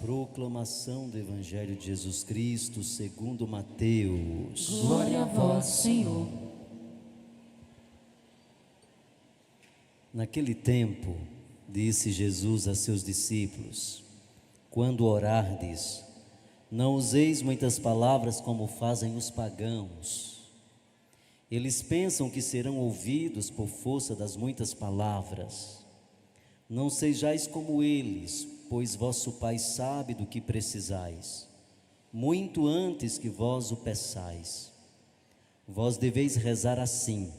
Proclamação do Evangelho de Jesus Cristo segundo Mateus. Glória a vós, Senhor. Naquele tempo, disse Jesus a seus discípulos: quando orardes, não useis muitas palavras como fazem os pagãos. Eles pensam que serão ouvidos por força das muitas palavras. Não sejais como eles, pois vosso Pai sabe do que precisais, muito antes que vós o peçais. Vós deveis rezar assim: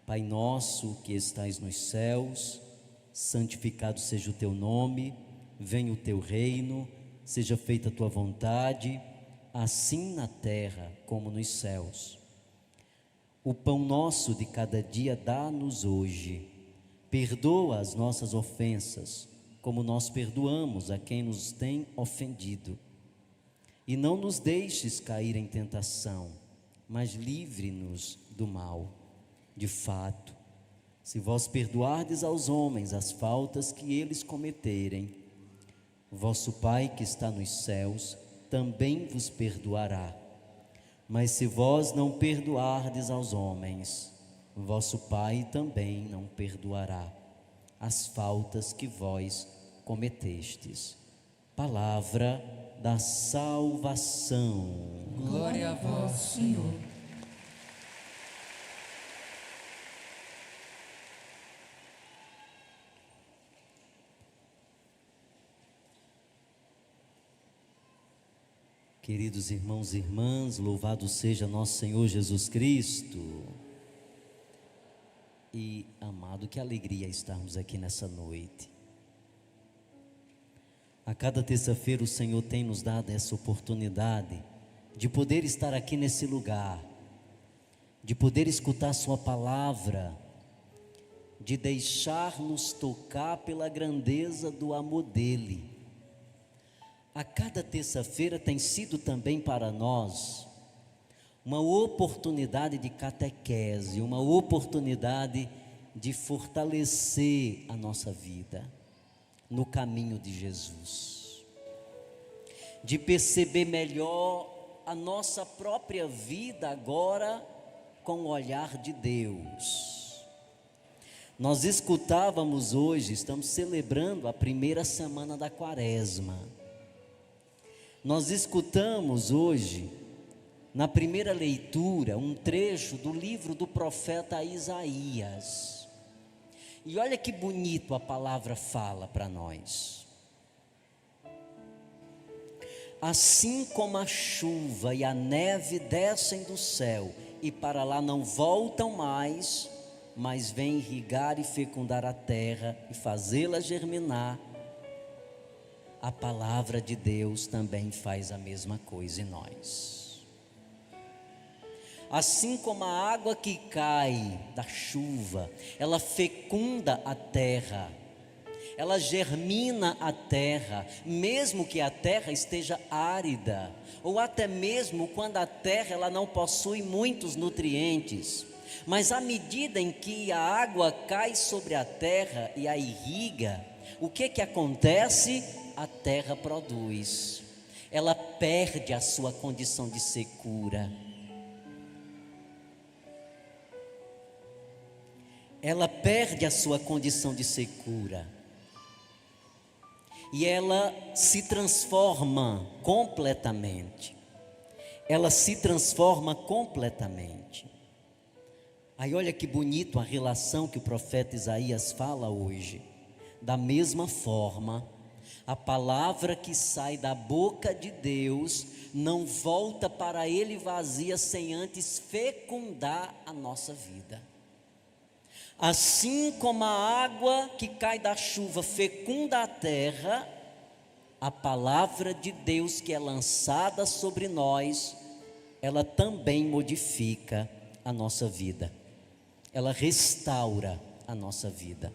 Pai nosso que estais nos céus, santificado seja o teu nome, venha o teu reino, seja feita a tua vontade, assim na terra como nos céus. O pão nosso de cada dia dá-nos hoje. Perdoa as nossas ofensas, como nós perdoamos a quem nos tem ofendido. E não nos deixes cair em tentação, mas livre-nos do mal. De fato, se vós perdoardes aos homens as faltas que eles cometerem, vosso Pai que está nos céus também vos perdoará. Mas se vós não perdoardes aos homens, vosso Pai também não perdoará as faltas que vós cometestes. Palavra da salvação. Glória a vós, Senhor. Queridos irmãos e irmãs, louvado seja nosso Senhor Jesus Cristo. E amado, que alegria estarmos aqui nessa noite. A cada terça-feira o Senhor tem nos dado essa oportunidade de poder estar aqui nesse lugar, de poder escutar sua palavra, de deixar-nos tocar pela grandeza do amor dele. A cada terça-feira tem sido também para nós uma oportunidade de catequese, uma oportunidade de fortalecer a nossa vida no caminho de Jesus, de perceber melhor a nossa própria vida agora com o olhar de Deus. Nós escutávamos hoje, estamos celebrando a primeira semana da Quaresma. Nós escutamos hoje, na primeira leitura, um trecho do livro do profeta Isaías. E olha que bonito a palavra fala para nós. Assim como a chuva e a neve descem do céu e para lá não voltam mais, mas vêm irrigar e fecundar a terra e fazê-la germinar, a palavra de Deus também faz a mesma coisa em nós. Assim como a água que cai da chuva, ela fecunda a terra, ela germina a terra, mesmo que a terra esteja árida, ou até mesmo quando a terra ela não possui muitos nutrientes, mas à medida em que a água cai sobre a terra e a irriga, o que acontece? A terra produz, ela perde a sua condição de secura, ela perde a sua condição de secura, e ela se transforma completamente, Aí olha que bonito a relação que o profeta Isaías fala hoje. Da mesma forma, a palavra que sai da boca de Deus não volta para ele vazia sem antes fecundar a nossa vida. Assim como a água que cai da chuva fecunda a terra, a palavra de Deus que é lançada sobre nós, ela também modifica a nossa vida, ela restaura a nossa vida.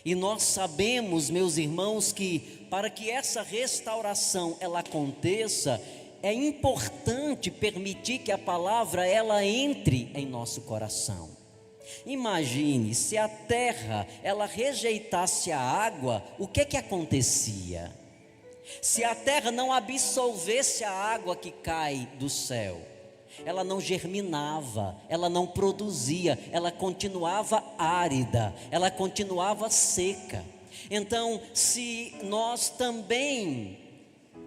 E nós sabemos, meus irmãos, que para que essa restauração ela aconteça, é importante permitir que a palavra ela entre em nosso coração. Imagine, se a terra ela rejeitasse a água, o que acontecia? Se a terra não absorvesse a água que cai do céu, ela não germinava, ela não produzia, ela continuava árida, ela continuava seca. Então, se nós também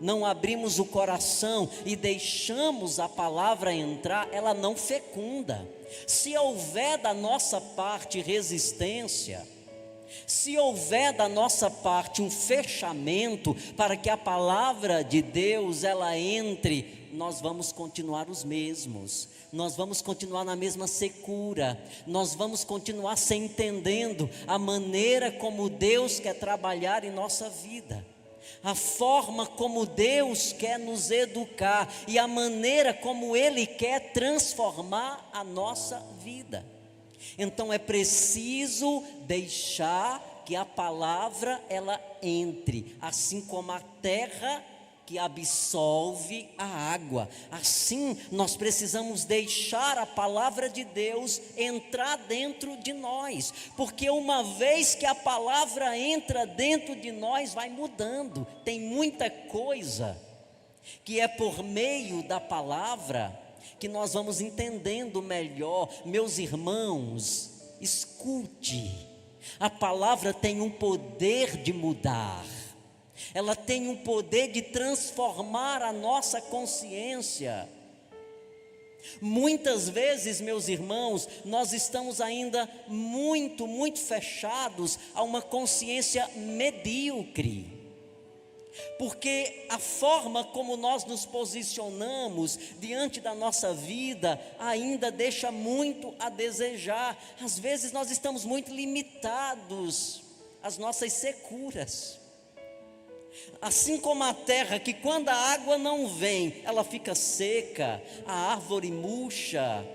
não abrimos o coração e deixamos a palavra entrar, ela não fecunda. Se houver da nossa parte resistência, se houver da nossa parte um fechamento para que a palavra de Deus ela entre, nós vamos continuar os mesmos, nós vamos continuar na mesma secura, nós vamos continuar sem entendendo a maneira como Deus quer trabalhar em nossa vida, a forma como Deus quer nos educar e a maneira como Ele quer transformar a nossa vida. Então é preciso deixar que a palavra ela entre, assim como a terra que absolve a água. Assim nós precisamos deixar a palavra de Deus entrar dentro de nós, porque uma vez que a palavra entra dentro de nós, vai mudando. Tem muita coisa que é por meio da palavra que nós vamos entendendo melhor. Meus irmãos, escute, a palavra tem um poder de mudar, ela tem um poder de transformar a nossa consciência. Muitas vezes, meus irmãos, nós estamos ainda muito fechados a uma consciência medíocre, porque a forma como nós nos posicionamos diante da nossa vida ainda deixa muito a desejar. Às vezes nós estamos muito limitados às nossas securas. Assim como a terra, que quando a água não vem, ela fica seca, a árvore murcha,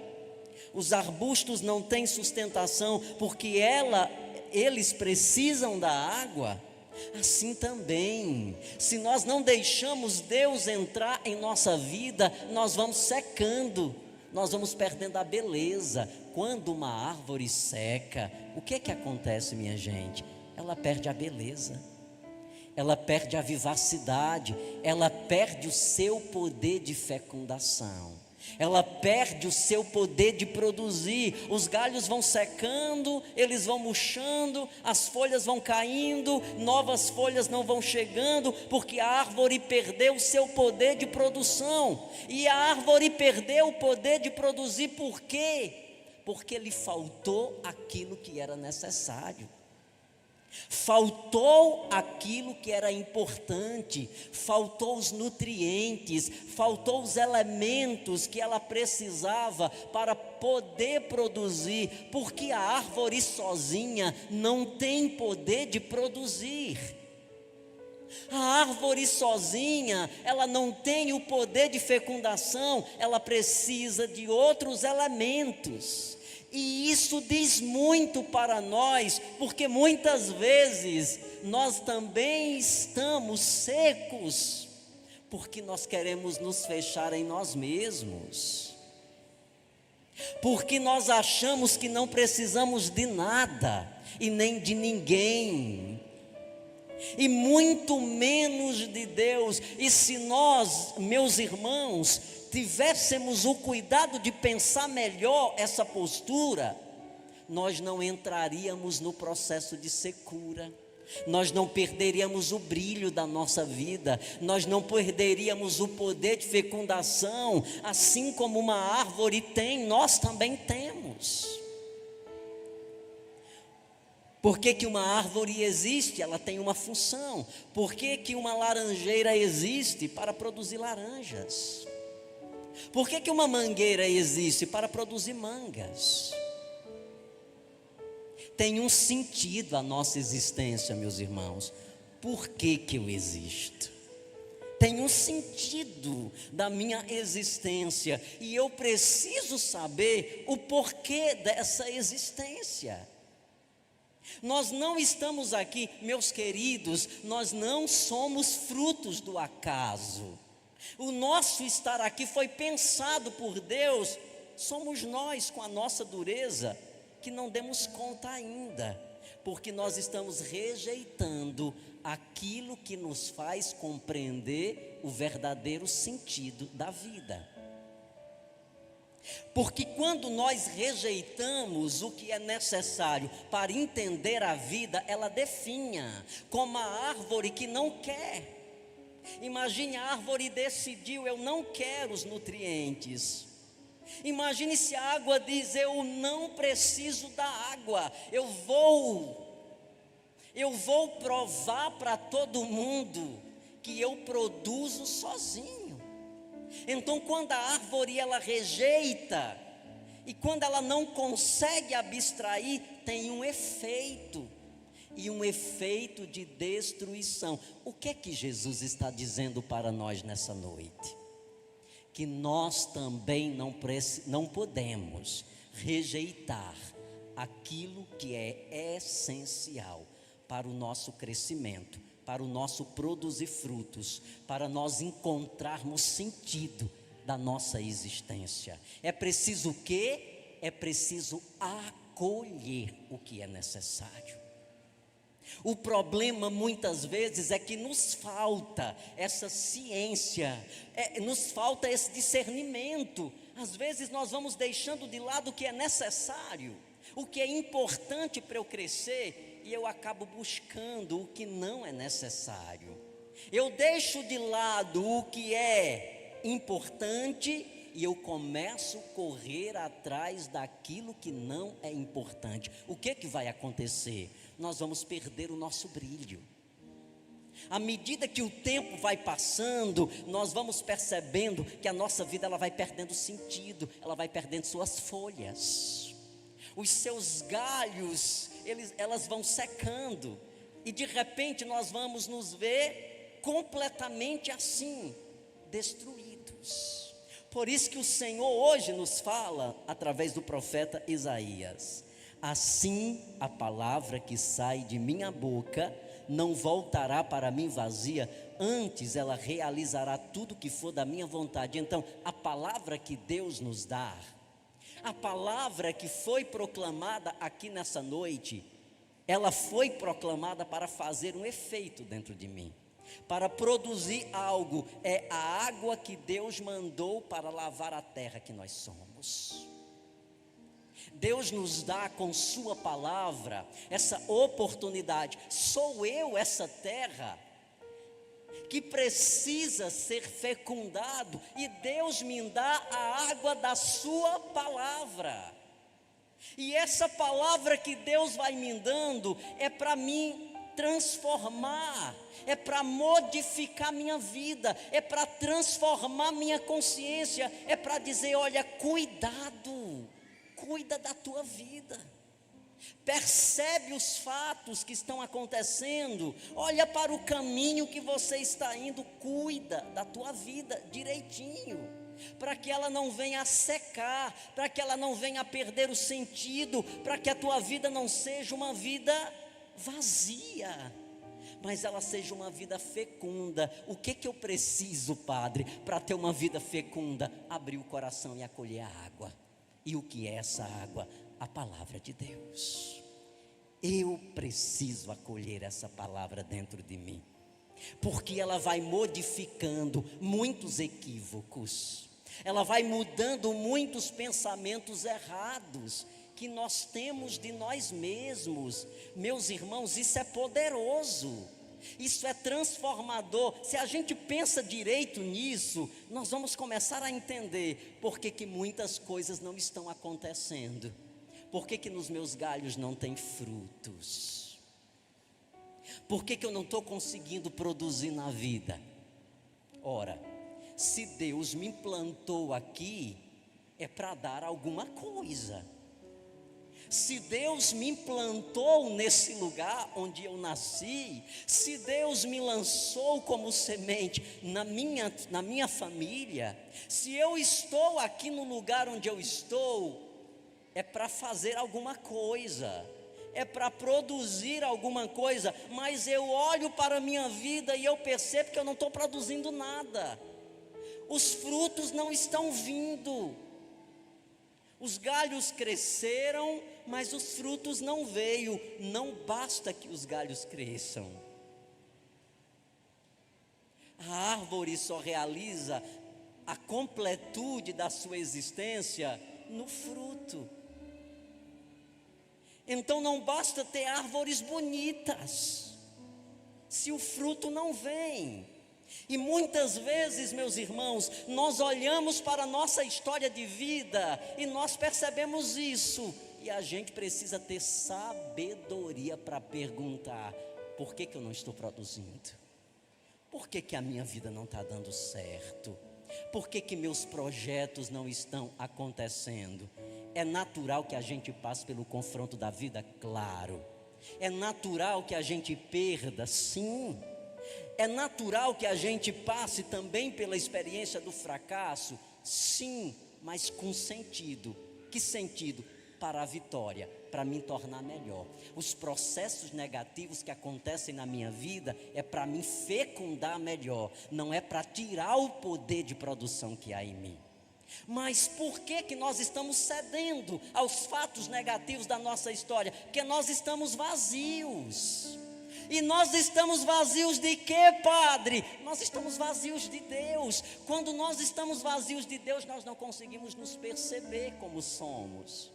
os arbustos não têm sustentação, porque eles precisam da água. Assim também, se nós não deixamos Deus entrar em nossa vida, nós vamos secando, nós vamos perdendo a beleza. Quando uma árvore seca, o que acontece, minha gente? Ela perde a beleza, ela perde a vivacidade, ela perde o seu poder de fecundação, ela perde o seu poder de produzir. Os galhos vão secando, eles vão murchando, as folhas vão caindo, novas folhas não vão chegando, porque a árvore perdeu o seu poder de produção. E a árvore perdeu o poder de produzir por quê? Porque lhe faltou aquilo que era necessário. Faltou aquilo que era importante, faltou os nutrientes, faltou os elementos que ela precisava para poder produzir, porque a árvore sozinha não tem poder de produzir. A árvore sozinha, ela não tem o poder de fecundação, ela precisa de outros elementos. E isso diz muito para nós, porque muitas vezes nós também estamos secos, porque nós queremos nos fechar em nós mesmos, porque nós achamos que não precisamos de nada e nem de ninguém, e muito menos de Deus. E se nós, meus irmãos, tivéssemos o cuidado de pensar melhor essa postura, nós não entraríamos no processo de secura, nós não perderíamos o brilho da nossa vida, nós não perderíamos o poder de fecundação. Assim como uma árvore tem, nós também temos. Por que uma árvore existe? Ela tem uma função. Por que uma laranjeira existe? Para produzir laranjas. Por que uma mangueira existe? Para produzir mangas. Tem um sentido a nossa existência, meus irmãos. Por que eu existo? Tem um sentido da minha existência, e eu preciso saber o porquê dessa existência. Nós não estamos aqui, meus queridos, nós não somos frutos do acaso. O nosso estar aqui foi pensado por Deus. Somos nós, com a nossa dureza, que não demos conta ainda. Porque nós estamos rejeitando aquilo que nos faz compreender o verdadeiro sentido da vida. Porque quando nós rejeitamos o que é necessário para entender a vida, ela definha, como a árvore que não quer. Imagine, a árvore decidiu: eu não quero os nutrientes. Imagine se a água diz: eu não preciso da água, eu vou provar para todo mundo que eu produzo sozinho. Então, quando a árvore ela rejeita, e quando ela não consegue abstrair, tem um efeito, e um efeito de destruição. O que é que Jesus está dizendo para nós nessa noite? Que nós também não podemos rejeitar aquilo que é essencial para o nosso crescimento, para o nosso produzir frutos, para nós encontrarmos sentido da nossa existência. É preciso o quê? É preciso acolher o que é necessário. O problema muitas vezes é que nos falta essa ciência, nos falta esse discernimento. Às vezes nós vamos deixando de lado o que é necessário, o que é importante para eu crescer, e eu acabo buscando o que não é necessário. Eu deixo de lado o que é importante e eu começo a correr atrás daquilo que não é importante. O que vai acontecer? Nós vamos perder o nosso brilho. À medida que o tempo vai passando, nós vamos percebendo que a nossa vida ela vai perdendo sentido, ela vai perdendo suas folhas, os seus galhos, elas vão secando, e de repente nós vamos nos ver completamente assim, destruídos. Por isso que o Senhor hoje nos fala através do profeta Isaías: assim a palavra que sai de minha boca não voltará para mim vazia, antes ela realizará tudo que for da minha vontade. Então, a palavra que Deus nos dá, a palavra que foi proclamada aqui nessa noite, ela foi proclamada para fazer um efeito dentro de mim, para produzir algo. É a água que Deus mandou para lavar a terra que nós somos. Deus nos dá com sua palavra essa oportunidade. Sou eu essa terra que precisa ser fecundado, e Deus me dá a água da sua palavra. E essa palavra que Deus vai me dando é para mim transformar, é para modificar minha vida, é para transformar minha consciência, é para dizer: olha, cuidado, cuida da tua vida, percebe os fatos que estão acontecendo, olha para o caminho que você está indo, cuida da tua vida direitinho, para que ela não venha a secar, para que ela não venha a perder o sentido, para que a tua vida não seja uma vida vazia, mas ela seja uma vida fecunda. O que eu preciso, Padre, para ter uma vida fecunda? Abrir o coração e acolher a água. E o que é essa água? A palavra de Deus. Eu preciso acolher essa palavra dentro de mim, porque ela vai modificando muitos equívocos, ela vai mudando muitos pensamentos errados que nós temos de nós mesmos. Meus irmãos, isso é poderoso, isso é transformador. Se a gente pensa direito nisso, nós vamos começar a entender por que muitas coisas não estão acontecendo, por que nos meus galhos não tem frutos, por que eu não estou conseguindo produzir na vida. Ora, se Deus me implantou aqui, é para dar alguma coisa. Se Deus me implantou nesse lugar onde eu nasci, se Deus me lançou como semente na minha família, se eu estou aqui no lugar onde eu estou, é para fazer alguma coisa, é para produzir alguma coisa. Mas eu olho para a minha vida e eu percebo que eu não estou produzindo nada, os frutos não estão vindo, Os galhos cresceram, mas os frutos não veio. Não basta que os galhos cresçam. A árvore só realiza a completude da sua existência no fruto. Então não basta ter árvores bonitas, se o fruto não vem. E muitas vezes, meus irmãos, nós olhamos para a nossa história de vida e nós percebemos isso. E a gente precisa ter sabedoria para perguntar: por que eu não estou produzindo? Por que a minha vida não está dando certo? Por que meus projetos não estão acontecendo? É natural que a gente passe pelo confronto da vida? Claro. É natural que a gente perda? Sim. É natural que a gente passe também pela experiência do fracasso? Sim, mas com sentido. Que sentido? Para a vitória, para me tornar melhor. Os processos negativos que acontecem na minha vida é para me fecundar melhor, não é para tirar o poder de produção que há em mim. Mas por que nós estamos cedendo aos fatos negativos da nossa história? Porque nós estamos vazios. E nós estamos vazios de quê, Padre? Nós estamos vazios de Deus. Quando nós estamos vazios de Deus, nós não conseguimos nos perceber como somos.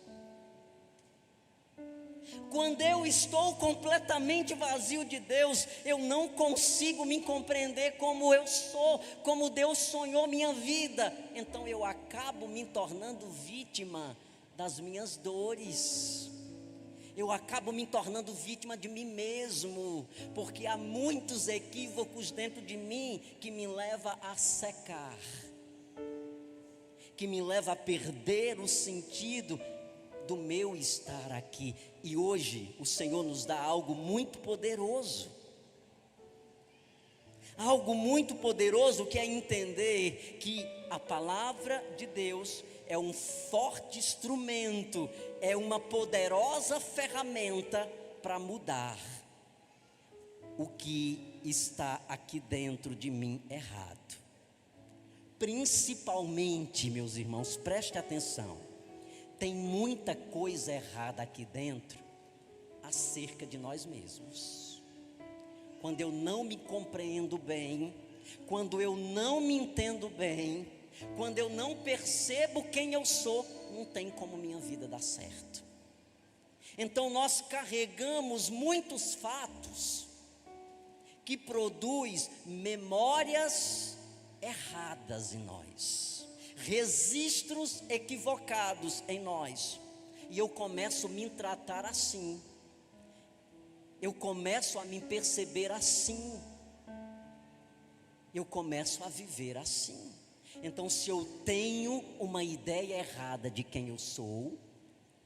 Quando eu estou completamente vazio de Deus, eu não consigo me compreender como eu sou, como Deus sonhou minha vida. Então eu acabo me tornando vítima das minhas dores. Eu acabo me tornando vítima de mim mesmo, porque há muitos equívocos dentro de mim que me levam a secar, que me levam a perder o sentido do meu estar aqui. E hoje o Senhor nos dá algo muito poderoso. Algo muito poderoso, que é entender que a palavra de Deus é um forte instrumento, é uma poderosa ferramenta para mudar o que está aqui dentro de mim errado. Principalmente, meus irmãos, preste atenção, tem muita coisa errada aqui dentro acerca de nós mesmos. Quando eu não me compreendo bem, quando eu não me entendo bem, quando eu não percebo quem eu sou, não tem como minha vida dar certo. Então nós carregamos muitos fatos que produzem memórias erradas em nós, registros equivocados em nós. E eu começo a me tratar assim, eu começo a me perceber assim, eu começo a viver assim. Então, se eu tenho uma ideia errada de quem eu sou,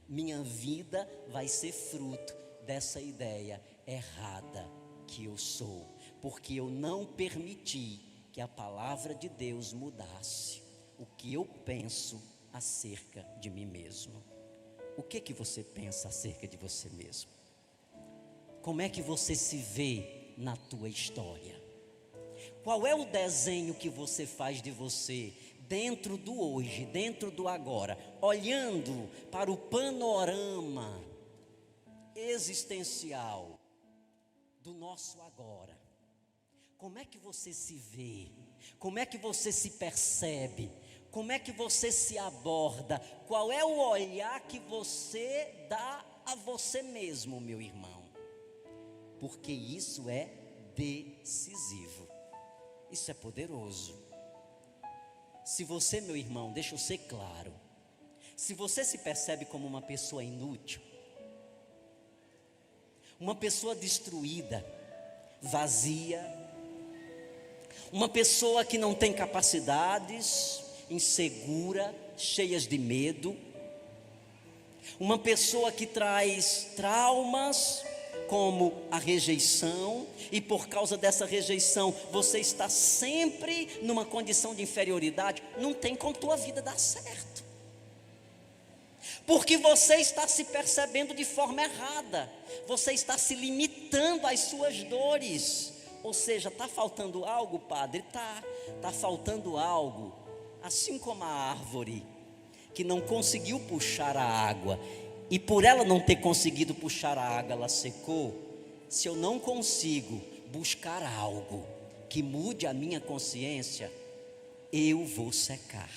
minha vida vai ser fruto dessa ideia errada que eu sou, porque eu não permiti que a palavra de Deus mudasse o que eu penso acerca de mim mesmo. O que você pensa acerca de você mesmo? Como é que você se vê na tua história? Qual é o desenho que você faz de você dentro do hoje, dentro do agora, olhando para o panorama existencial do nosso agora? Como é que você se vê? Como é que você se percebe? Como é que você se aborda? Qual é o olhar que você dá a você mesmo, meu irmão? Porque isso é decisivo. Isso é poderoso. Se você, meu irmão, deixa eu ser claro, se você se percebe como uma pessoa inútil, uma pessoa destruída, vazia, uma pessoa que não tem capacidades, insegura, cheias de medo, uma pessoa que traz traumas como a rejeição, e por causa dessa rejeição você está sempre numa condição de inferioridade, não tem como tua vida dar certo, porque você está se percebendo de forma errada, você está se limitando às suas dores. Ou seja, está faltando algo, Padre? Está faltando algo. Assim como a árvore que não conseguiu puxar a água, e por ela não ter conseguido puxar a água, ela secou. Se eu não consigo buscar algo que mude a minha consciência, eu vou secar.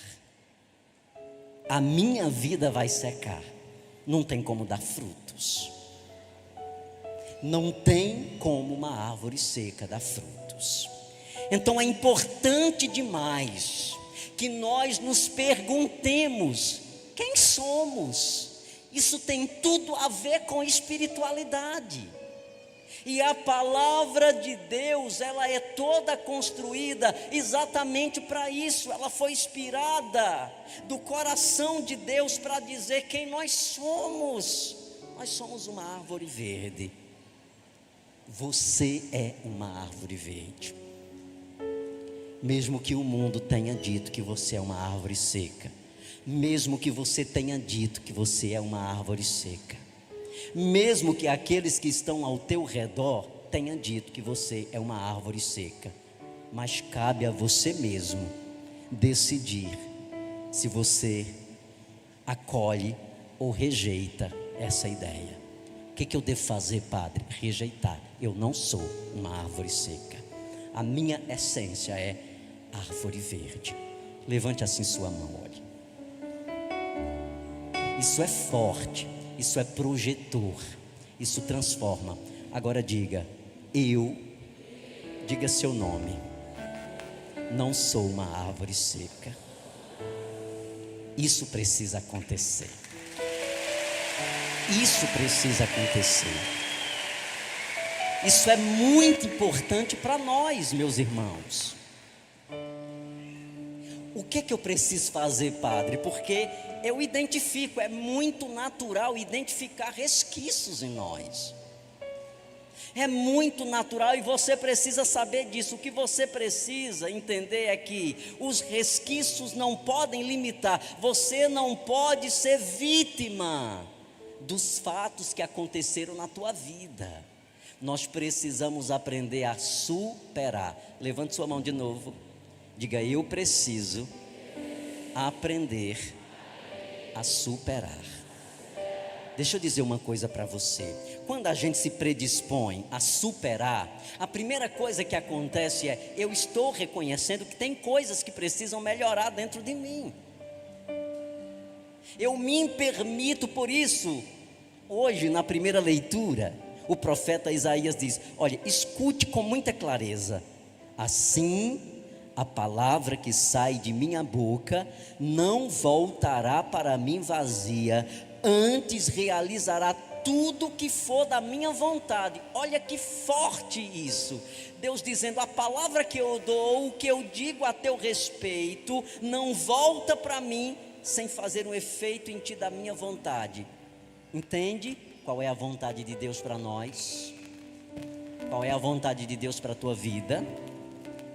A minha vida vai secar. Não tem como dar frutos. Não tem como uma árvore seca dar frutos. Então é importante demais que nós nos perguntemos: quem somos? Isso tem tudo a ver com espiritualidade. E a palavra de Deus, ela é toda construída exatamente para isso. Ela foi inspirada do coração de Deus para dizer quem nós somos. Nós somos uma árvore verde. Você é uma árvore verde. Mesmo que o mundo tenha dito que você é uma árvore seca, mesmo que você tenha dito que você é uma árvore seca, mesmo que aqueles que estão ao teu redor tenham dito que você é uma árvore seca, mas cabe a você mesmo decidir se você acolhe ou rejeita essa ideia. O que eu devo fazer, padre? Rejeitar. Eu não sou uma árvore seca. A minha essência é árvore verde. Levante assim sua mão, olhe. Isso é forte, isso é projetor, isso transforma. Agora diga: diga seu nome, não sou uma árvore seca. Isso precisa acontecer. Isso precisa acontecer. Isso é muito importante para nós, meus irmãos. O que eu preciso fazer, padre? Porque eu identifico, é muito natural identificar resquícios em nós. É muito natural e você precisa saber disso. O que você precisa entender é que os resquícios não podem limitar. Você não pode ser vítima dos fatos que aconteceram na tua vida. Nós precisamos aprender a superar. Levante sua mão de novo. Diga: eu preciso aprender a superar. Deixa eu dizer uma coisa para você. Quando a gente se predispõe a superar, a primeira coisa que acontece é: eu estou reconhecendo que tem coisas que precisam melhorar dentro de mim. Eu me permito, por isso, hoje na primeira leitura, o profeta Isaías diz: olha, escute com muita clareza. Assim, a palavra que sai de minha boca não voltará para mim vazia, antes realizará tudo que for da minha vontade. Olha que forte isso. Deus dizendo: a palavra que eu dou, o que eu digo a teu respeito, não volta para mim sem fazer um efeito em ti da minha vontade. Entende qual é a vontade de Deus para nós? Qual é a vontade de Deus para a tua vida?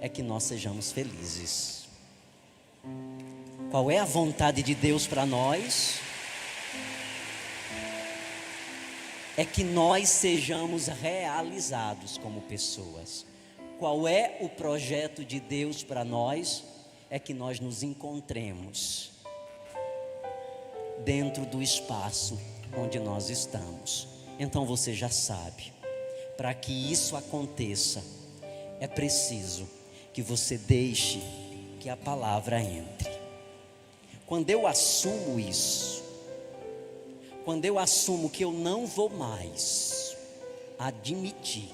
É que nós sejamos felizes. Qual é a vontade de Deus para nós? É que nós sejamos realizados como pessoas. Qual é o projeto de Deus para nós? É que nós nos encontremos dentro do espaço onde nós estamos. Então você já sabe, para que isso aconteça, é preciso que você deixe que a palavra entre. Quando eu assumo isso, quando eu assumo que eu não vou mais admitir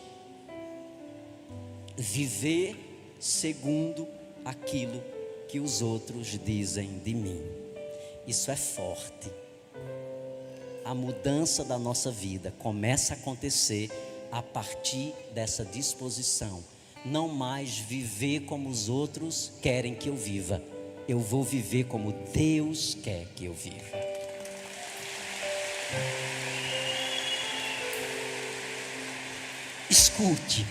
viver segundo aquilo que os outros dizem de mim, isso é forte. A mudança da nossa vida começa a acontecer a partir dessa disposição. Não mais viver como os outros querem que eu viva. Eu vou viver como Deus quer que eu viva. Escute.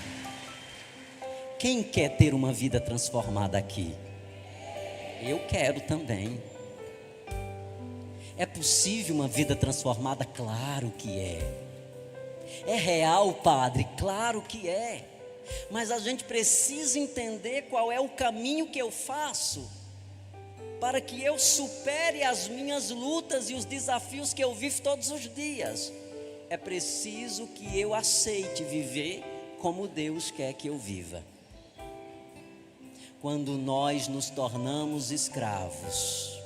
Quem quer ter uma vida transformada aqui? Eu quero também. É possível uma vida transformada? Claro que é. É real, padre? Claro que é. Mas a gente precisa entender qual é o caminho que eu faço para que eu supere as minhas lutas e os desafios que eu vivo todos os dias. É preciso que eu aceite viver como Deus quer que eu viva. Quando nós nos tornamos escravos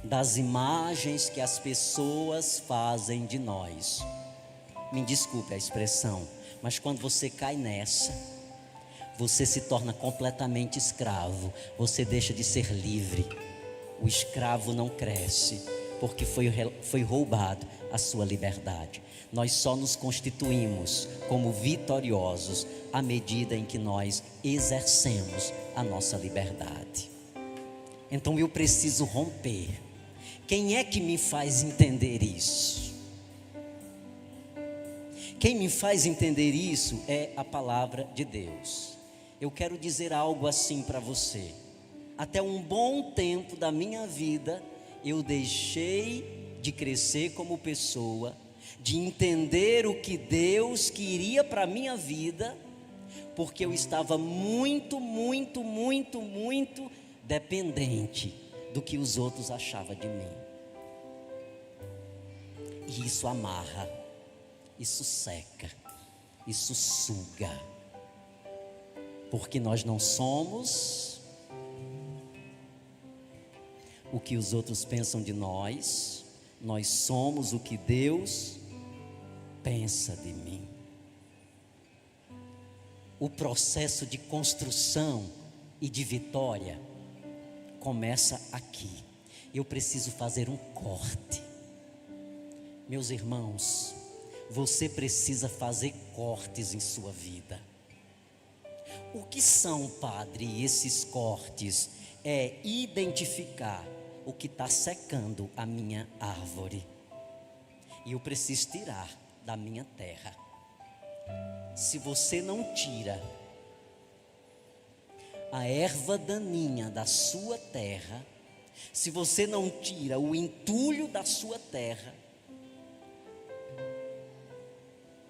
das imagens que as pessoas fazem de nós, me desculpe a expressão, mas quando você cai nessa, você se torna completamente escravo, você deixa de ser livre. O escravo não cresce, porque foi roubado a sua liberdade. Nós só nos constituímos como vitoriosos à medida em que nós exercemos a nossa liberdade. Então eu preciso romper. Quem é que me faz entender isso? Quem me faz entender isso é a palavra de Deus. Eu quero dizer algo assim para você. Até um bom tempo da minha vida, eu deixei de crescer como pessoa, de entender o que Deus queria para a minha vida, porque eu estava muito dependente do que os outros achavam de mim. E isso amarra, isso seca, isso suga, porque nós não somos o que os outros pensam de nós, nós somos o que Deus pensa de mim. O processo de construção e de vitória começa aqui. Eu preciso fazer um corte. Meus irmãos, você precisa fazer cortes em sua vida. O que são, padre, esses cortes? É identificar o que está secando a minha árvore, e eu preciso tirar da minha terra. Se você não tira a erva daninha da sua terra, se você não tira o entulho da sua terra,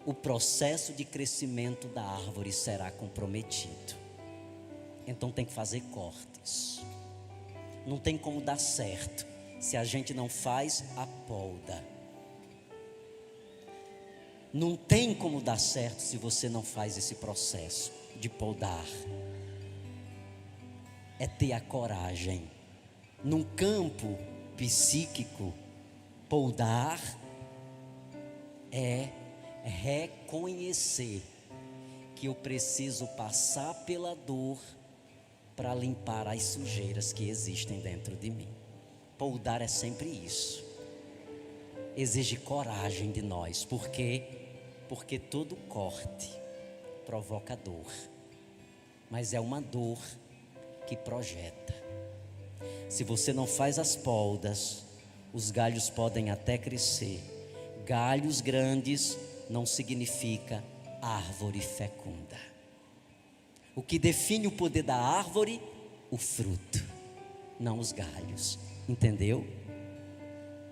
o processo de crescimento da árvore será comprometido. Então tem que fazer cortes. Não tem como dar certo se a gente não faz a poda. Não tem como dar certo se você não faz esse processo de podar. É ter a coragem. Num campo psíquico, podar é reconhecer que eu preciso passar pela dor para limpar as sujeiras que existem dentro de mim. Podar é sempre isso. Exige coragem de nós. Por quê? Porque todo corte provoca dor, mas é uma dor que projeta. Se você não faz as podas, os galhos podem até crescer. Galhos grandes não significa árvore fecunda. O que define o poder da árvore? O fruto, não os galhos. Entendeu?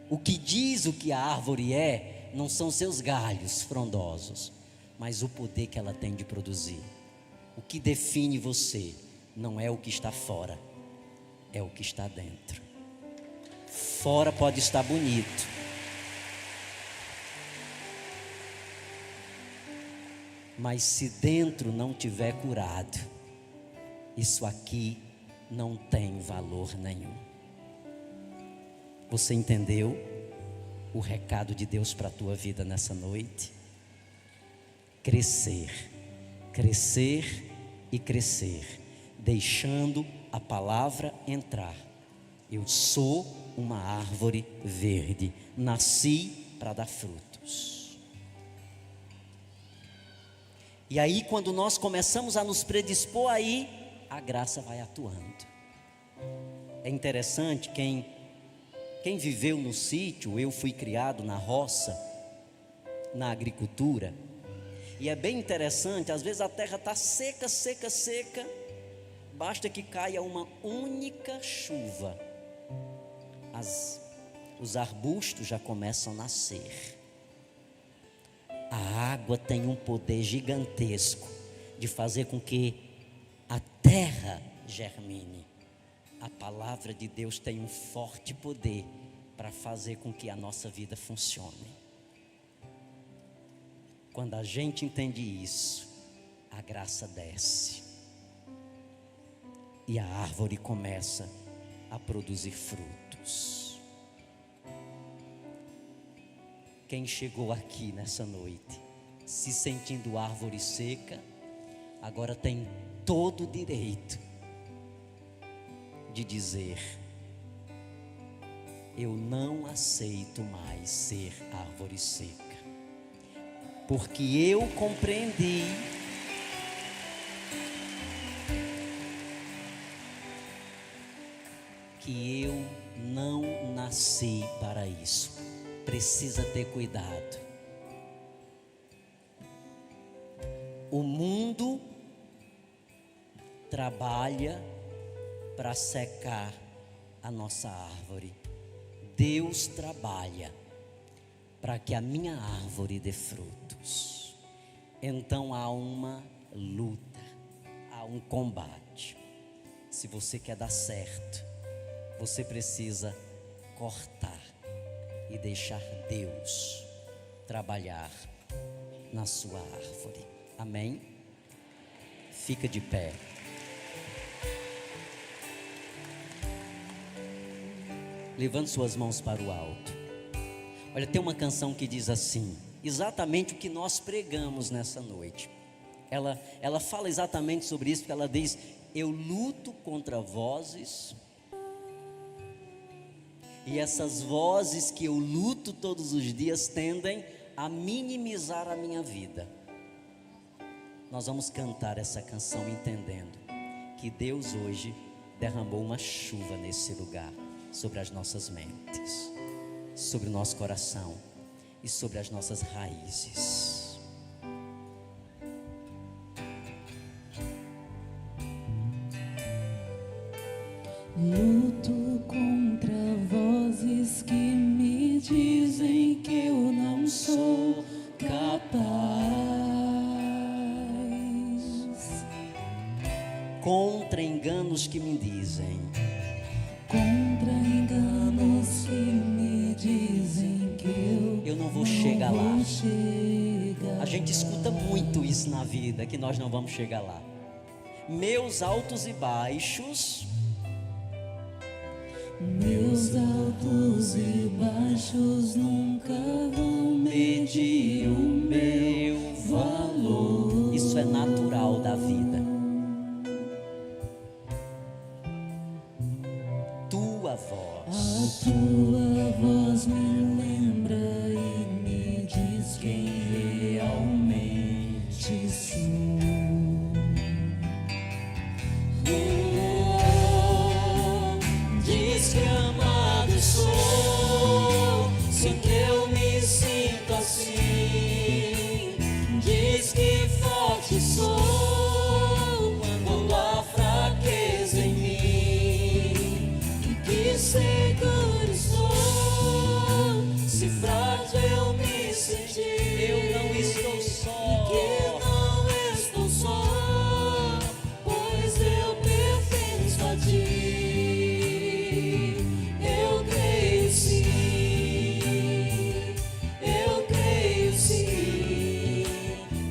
O que diz o que a árvore é, não são seus galhos frondosos, mas o poder que ela tem de produzir. O que define você não é o que está fora, é o que está dentro. Fora pode estar bonito, mas se dentro não tiver curado, isso aqui não tem valor nenhum. Você entendeu o recado de Deus para a tua vida nessa noite? Crescer, crescer e crescer, deixando a palavra entrar. Eu sou uma árvore verde, nasci para dar frutos. E aí, quando nós começamos a nos predispor aí, a graça vai atuando. É interessante, quem viveu no sítio, eu fui criado na roça, na agricultura, e é bem interessante, às vezes a terra está seca, basta que caia uma única chuva, os arbustos já começam a nascer. A água tem um poder gigantesco de fazer com que a terra germine. A palavra de Deus tem um forte poder para fazer com que a nossa vida funcione. Quando a gente entende isso, a graça desce e a árvore começa a produzir frutos. Quem chegou aqui nessa noite se sentindo árvore seca, agora tem todo o direito de dizer: eu não aceito mais ser árvore seca, porque eu compreendi que eu não nasci para isso. Precisa ter cuidado. O mundo trabalha para secar a nossa árvore. Deus trabalha para que a minha árvore dê frutos. Então há uma luta, há um combate. Se você quer dar certo, você precisa cortar e deixar Deus trabalhar na sua árvore. Amém? Fica de pé. Levante suas mãos para o alto. Olha, tem uma canção que diz assim, exatamente o que nós pregamos nessa noite. Ela fala exatamente sobre isso, porque ela diz: eu luto contra vozes, e essas vozes que eu luto todos os dias tendem a minimizar a minha vida. Nós vamos cantar essa canção entendendo que Deus hoje derramou uma chuva nesse lugar, sobre as nossas mentes, sobre o nosso coração e sobre as nossas raízes. Luto contra vozes que me dizem que eu não sou capaz, Contra enganos que me dizem, contra enganos que me dizem que eu não vou chegar lá. chegar. A gente escuta muito isso na vida, que nós não vamos chegar lá. Meus altos e baixos, Meus altos e baixos nunca vão medir o meu valor. isso é natural da vida. Tua voz, A tua voz me lembra e me diz quem realmente sou. diz que amado sou, sem que eu me sinta assim. Diz que forte sou, quando há fraqueza em mim. E que seguro sou, se frágil eu me sentir. Eu não estou só, Que não estou só, pois eu pertenço a ti. Eu creio sim,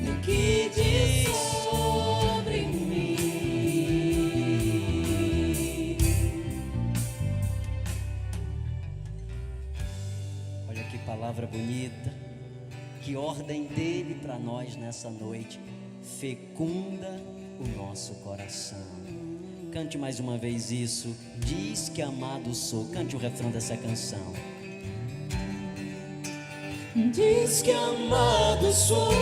no que diz sobre mim. Olha que palavra bonita, que ordem dele para nós nessa noite. Fecunda o nosso coração. Cante mais uma vez isso. Diz que amado sou. Cante o refrão dessa canção. Diz que amado sou,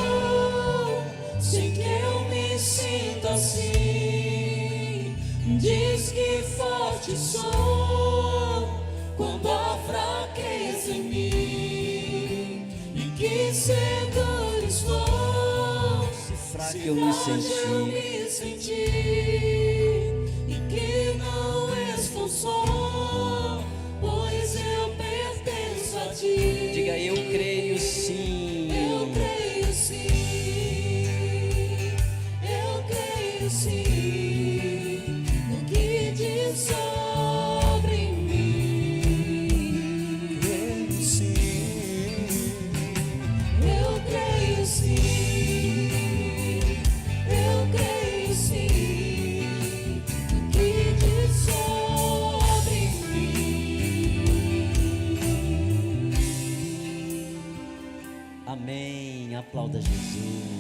sem que eu me sinta assim. Diz que forte sou, quando há fraqueza em mim. E que seguro estou, Se fraco eu me senti, e que não estou só, pois eu pertenço a ti. diga: eu creio sim. Eu creio sim, eu creio sim, no Aplauda Jesus.